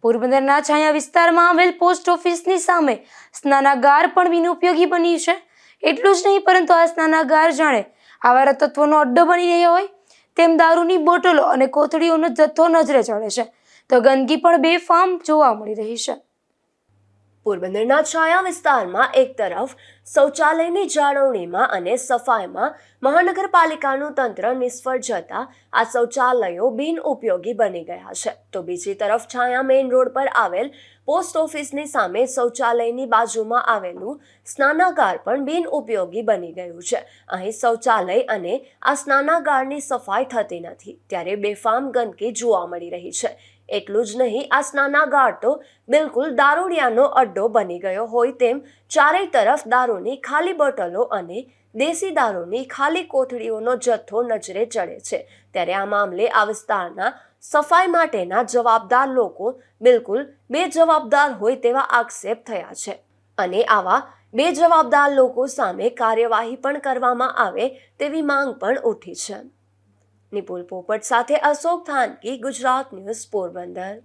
પોરબંદરના છાયા વિસ્તારમાં આવેલ પોસ્ટ ઓફિસની સામે સ્નાનાગાર પણ બિનઉપયોગી બની છે. એટલું જ નહીં, પરંતુ આ સ્નાનાગાર જાણે આવારા તત્વોનો અડ્ડો બની રહ્યો હોય તેમ દારૂની બોટલો અને કોથળીઓનો જથ્થો નજરે ચડે છે, તો ગંદકી પણ બેફામ જોવા મળી રહી છે. પોરબંદરના છાયા વિસ્તારમાં એક તરફ શૌચાલયની જાળવણીમાં અને સફાઈમાં મહાનગરપાલિકાનું તંત્ર નિષ્ફળ જતા આ શૌચાલયો બિનઉપયોગી બની ગયા છે, તો બીજી તરફ છાયા મેઇન રોડ પર આવેલ પોસ્ટ ઓફિસની સામે શૌચાલયની બાજુમાં આવેલું સ્નાનાગાર પણ બિનઉપયોગી બની ગયું છે. અહીં શૌચાલય અને આ સ્નાનાગારની સફાઈ થતી નથી, ત્યારે બેફામ ગંદકી જોવા મળી રહી છે. એટલું જ નહીં, આ સ્નાનાગાર તો બિલકુલ દારૂડિયાનો અડ્ડો બની ગયો હોય તેમ ચારેય તરફ દારૂની ખાલી બોટલો અને દેશી દારૂની ખાલી કોથળીઓનો જથ્થો નજરે ચડે છે. ત્યારે આ મામલે આ વિસ્તારના સફાઈ માટેના જવાબદાર લોકો બિલકુલ બેજવાબદાર હોય તેવા આક્ષેપ થયા છે અને આવા બેજવાબદાર લોકો સામે કાર્યવાહી પણ કરવામાં આવે તેવી માંગ પણ ઉઠી છે. નિપુલ પોપટ સાથે અશોક થાનકી, ગુજરાત ન્યૂઝ, પોરબંદર.